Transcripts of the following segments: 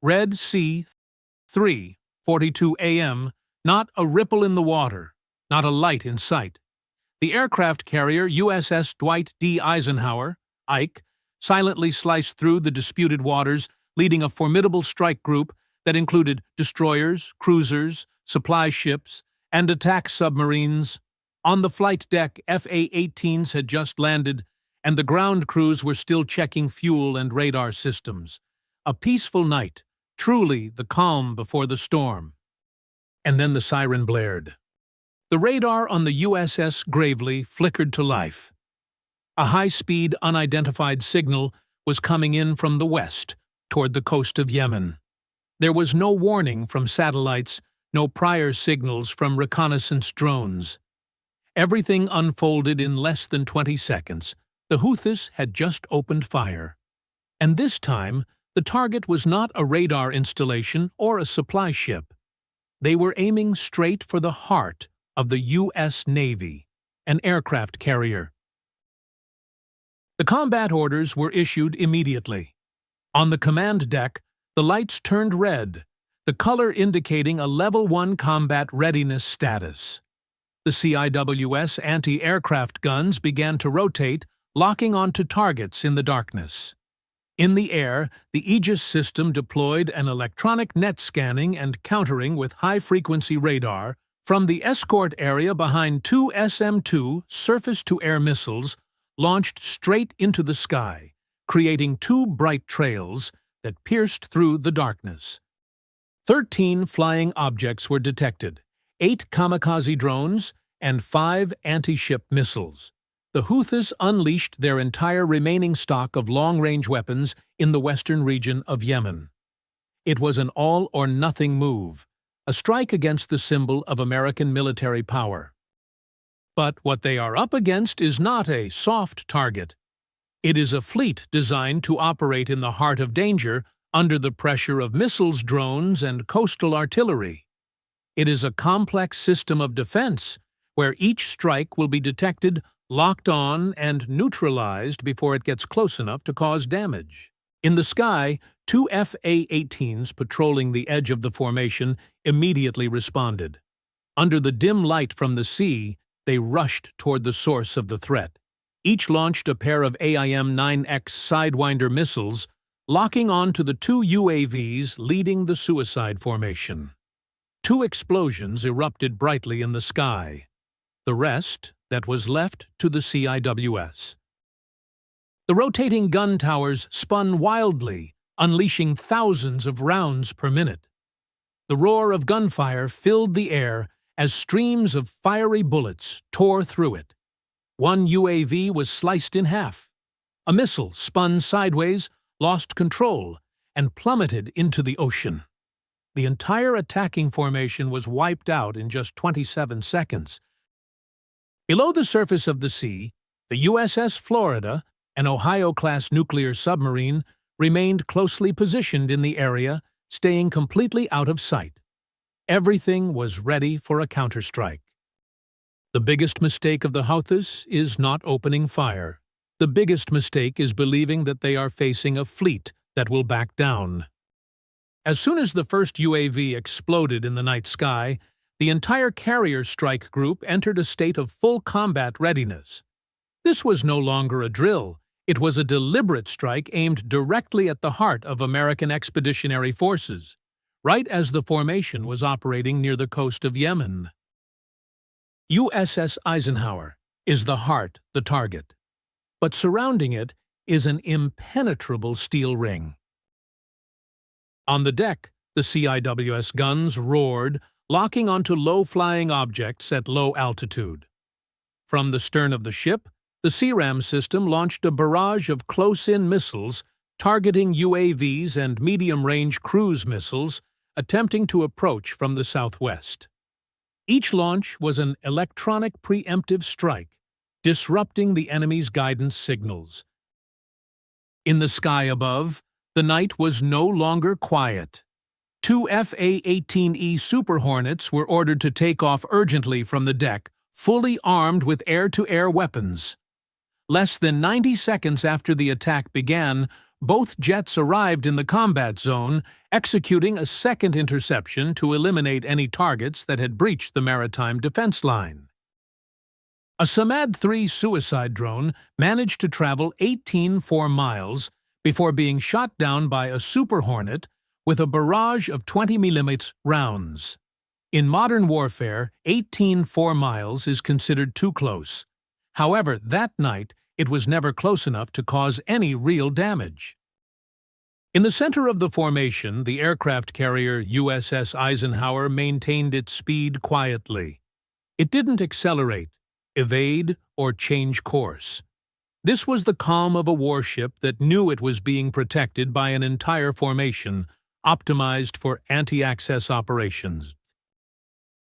Red Sea, 3:42 a.m., not a ripple in the water, not a light in sight. The aircraft carrier USS Dwight D. Eisenhower, Ike, silently sliced through the disputed waters, leading a formidable strike group that included destroyers, cruisers, supply ships, and attack submarines. On the flight deck, FA-18s had just landed, and the ground crews were still checking fuel and radar systems. A peaceful night, truly the calm before the storm. And then the siren blared. The radar on the USS Gravely flickered to life. A high-speed, unidentified signal was coming in from the west, toward the coast of Yemen. There was no warning from satellites, no prior signals from reconnaissance drones. Everything unfolded in less than 20 seconds. The Houthis had just opened fire. And this time, the target was not a radar installation or a supply ship. They were aiming straight for the heart of the U.S. Navy, an aircraft carrier. The combat orders were issued immediately. On the command deck, the lights turned red, the color indicating a Level 1 combat readiness status. The CIWS anti-aircraft guns began to rotate, locking onto targets in the darkness. In the air, the Aegis system deployed an electronic net scanning and countering with high-frequency radar from the escort area behind two SM-2 surface-to-air missiles launched straight into the sky, creating two bright trails that pierced through the darkness. 13 flying objects were detected, 8 kamikaze drones, and 5 anti-ship missiles. The Houthis unleashed their entire remaining stock of long-range weapons in the western region of Yemen. It was an all-or-nothing move, a strike against the symbol of American military power. But what they are up against is not a soft target. It is a fleet designed to operate in the heart of danger under the pressure of missiles, drones, and coastal artillery. It is a complex system of defense where each strike will be detected, locked on, and neutralized before it gets close enough to cause damage. In the sky, 2 FA-18s patrolling the edge of the formation immediately responded. Under the dim light from the sea, they rushed toward the source of the threat. Each launched a pair of AIM-9X Sidewinder missiles, locking on to the 2 UAVs leading the suicide formation. 2 explosions erupted brightly in the sky. The rest, that was left to the CIWS. The rotating gun towers spun wildly, unleashing thousands of rounds per minute. The roar of gunfire filled the air as streams of fiery bullets tore through it. One UAV was sliced in half. A missile spun sideways, lost control, and plummeted into the ocean. The entire attacking formation was wiped out in just 27 seconds. Below the surface of the sea, the USS Florida, an Ohio-class nuclear submarine, remained closely positioned in the area, staying completely out of sight. Everything was ready for a counterstrike. The biggest mistake of the Houthis is not opening fire. The biggest mistake is believing that they are facing a fleet that will back down. As soon as the first UAV exploded in the night sky, the entire carrier strike group entered a state of full combat readiness. This was no longer a drill. It was a deliberate strike aimed directly at the heart of American expeditionary forces, right as the formation was operating near the coast of Yemen. USS Eisenhower is the heart, the target. But surrounding it is an impenetrable steel ring. On the deck, the CIWS guns roared, locking onto low-flying objects at low altitude. From the stern of the ship, the CRAM system launched a barrage of close-in missiles targeting UAVs and medium-range cruise missiles attempting to approach from the southwest. Each launch was an electronic preemptive strike, disrupting the enemy's guidance signals. In the sky above, the night was no longer quiet. 2 FA-18E Super Hornets were ordered to take off urgently from the deck, fully armed with air-to-air weapons. Less than 90 seconds after the attack began, both jets arrived in the combat zone, executing a second interception to eliminate any targets that had breached the maritime defense line. A Samad-3 suicide drone managed to travel 18.4 miles before being shot down by a Super Hornet with a barrage of 20mm rounds. In modern warfare, 18.4 miles is considered too close. However, that night, it was never close enough to cause any real damage. In the center of the formation, the aircraft carrier USS Eisenhower maintained its speed quietly. It didn't accelerate, evade, or change course. This was the calm of a warship that knew it was being protected by an entire formation, optimized for anti-access operations.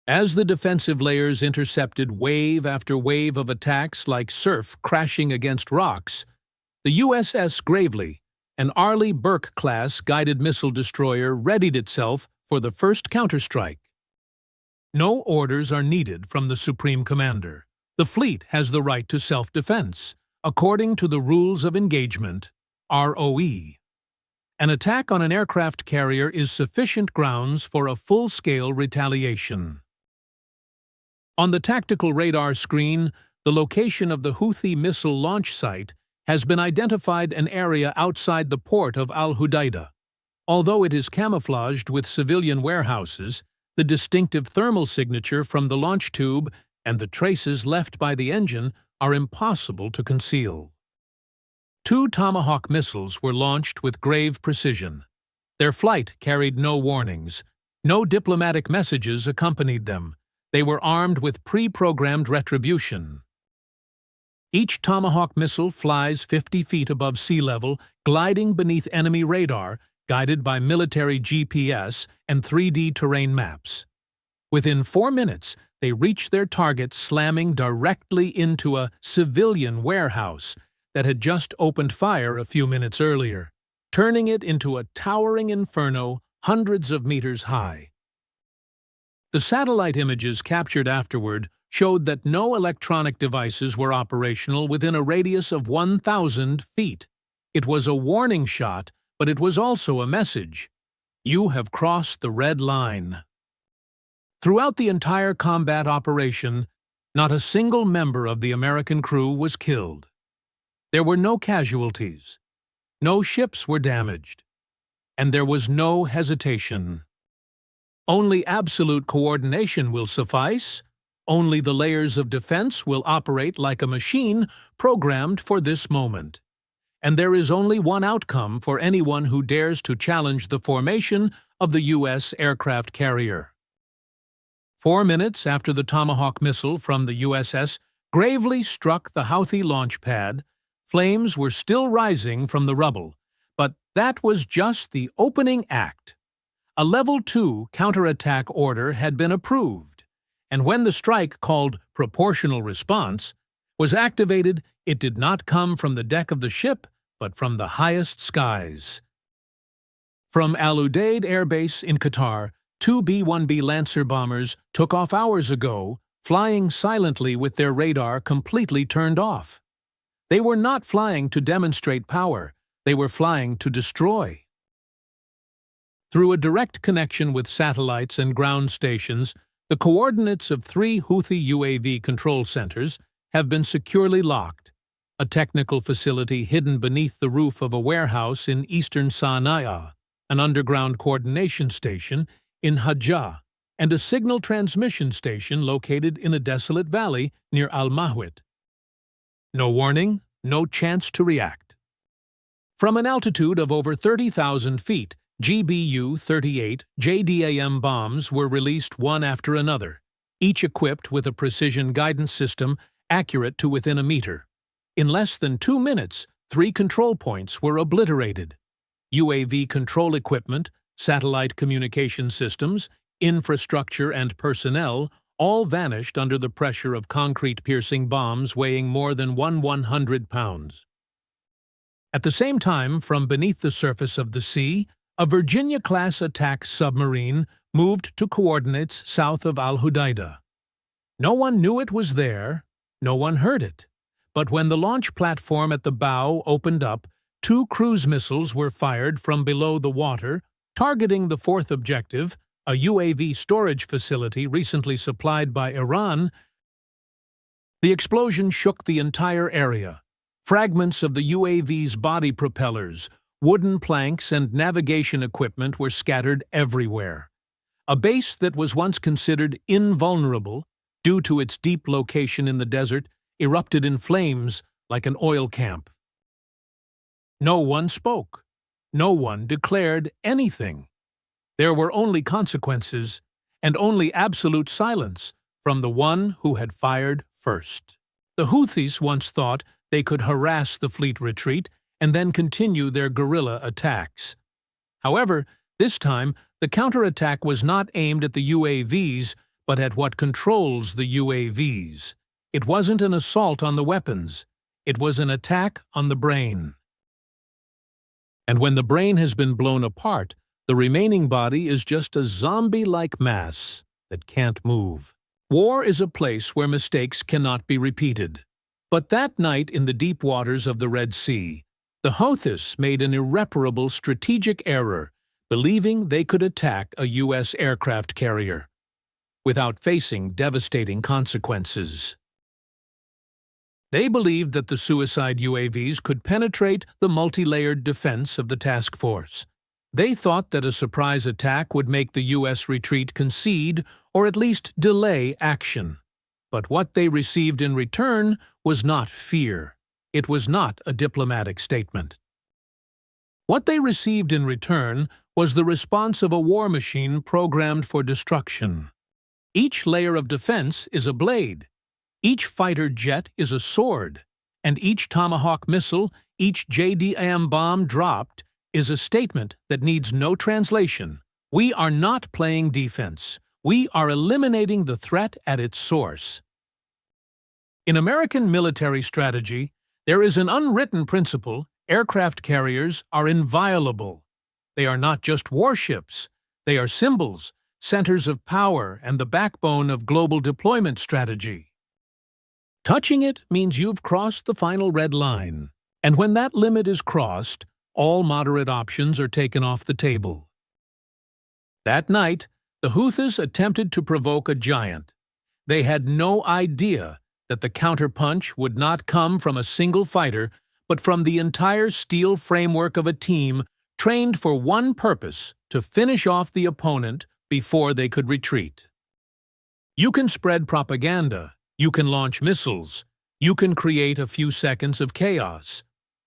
As the defensive layers intercepted wave after wave of attacks like surf crashing against rocks, the USS Gravely, an Arleigh Burke-class guided missile destroyer, readied itself for the first counterstrike. No orders are needed from the Supreme Commander. The fleet has the right to self-defense, according to the Rules of Engagement, ROE. An attack on an aircraft carrier is sufficient grounds for a full-scale retaliation. On the tactical radar screen, the location of the Houthi missile launch site has been identified, an area outside the port of Al-Hudaydah. Although it is camouflaged with civilian warehouses, the distinctive thermal signature from the launch tube and the traces left by the engine are impossible to conceal. 2 Tomahawk missiles were launched with grave precision. Their flight carried no warnings. No diplomatic messages accompanied them. They were armed with pre-programmed retribution. Each Tomahawk missile flies 50 feet above sea level, gliding beneath enemy radar, guided by military GPS and 3D terrain maps. Within 4 minutes, they reach their target, slamming directly into a civilian warehouse that had just opened fire a few minutes earlier, turning it into a towering inferno hundreds of meters high. The satellite images captured afterward showed that no electronic devices were operational within a radius of 1,000 feet. It was a warning shot, but it was also a message. You have crossed the red line. Throughout the entire combat operation, not a single member of the American crew was killed. There were no casualties. No ships were damaged. And there was no hesitation. Only absolute coordination will suffice. Only the layers of defense will operate like a machine programmed for this moment. And there is only one outcome for anyone who dares to challenge the formation of the U.S. aircraft carrier. 4 minutes after the Tomahawk missile from the USS Gravely struck the Houthi launch pad, flames were still rising from the rubble, but that was just the opening act. A Level 2 counterattack order had been approved, and when the strike, called proportional response, was activated, it did not come from the deck of the ship, but from the highest skies. From Al Udeid Air Base in Qatar, 2 B-1B Lancer bombers took off hours ago, flying silently with their radar completely turned off. They were not flying to demonstrate power, they were flying to destroy. Through a direct connection with satellites and ground stations, the coordinates of 3 Houthi UAV control centers have been securely locked. A technical facility hidden beneath the roof of a warehouse in eastern Sana'a, an underground coordination station in Hajjah, and a signal transmission station located in a desolate valley near Al-Mahwit. No warning, no chance to react. From an altitude of over 30,000 feet, GBU-38 JDAM bombs were released one after another, each equipped with a precision guidance system accurate to within a meter. In less than 2 minutes, 3 control points were obliterated. UAV control equipment, satellite communication systems, infrastructure and personnel all vanished under the pressure of concrete-piercing bombs weighing more than 100 pounds. At the same time, from beneath the surface of the sea, a Virginia-class attack submarine moved to coordinates south of Al-Hudaydah. No one knew it was there, no one heard it. But when the launch platform at the bow opened up, 2 cruise missiles were fired from below the water, targeting the fourth objective, a UAV storage facility recently supplied by Iran. The explosion shook the entire area. Fragments of the UAV's body propellers, wooden planks, and navigation equipment were scattered everywhere. A base that was once considered invulnerable, due to its deep location in the desert, erupted in flames like an oil camp. No one spoke. No one declared anything. There were only consequences, and only absolute silence from the one who had fired first. The Houthis once thought they could harass the fleet retreat and then continue their guerrilla attacks. However, this time, the counterattack was not aimed at the UAVs, but at what controls the UAVs. It wasn't an assault on the weapons. It was an attack on the brain. And when the brain has been blown apart, the remaining body is just a zombie-like mass that can't move. War is a place where mistakes cannot be repeated. But that night in the deep waters of the Red Sea, the Houthis made an irreparable strategic error, believing they could attack a U.S. aircraft carrier without facing devastating consequences. They believed that the suicide UAVs could penetrate the multi-layered defense of the task force. They thought that a surprise attack would make the U.S. retreat concede or at least delay action. But what they received in return was not fear. It was not a diplomatic statement. What they received in return was the response of a war machine programmed for destruction. Each layer of defense is a blade. Each fighter jet is a sword. And each Tomahawk missile, each JDAM bomb dropped, is a statement that needs no translation. We are not playing defense. We are eliminating the threat at its source. In American military strategy, there is an unwritten principle: aircraft carriers are inviolable. They are not just warships. They are symbols, centers of power, and the backbone of global deployment strategy. Touching it means you've crossed the final red line. And when that limit is crossed, all moderate options are taken off the table. That night, the Houthis attempted to provoke a giant. They had no idea that the counterpunch would not come from a single fighter, but from the entire steel framework of a team trained for one purpose: to finish off the opponent before they could retreat. You can spread propaganda, you can launch missiles, you can create a few seconds of chaos,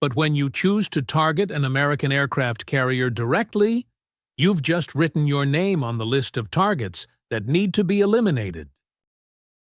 but when you choose to target an American aircraft carrier directly, you've just written your name on the list of targets that need to be eliminated.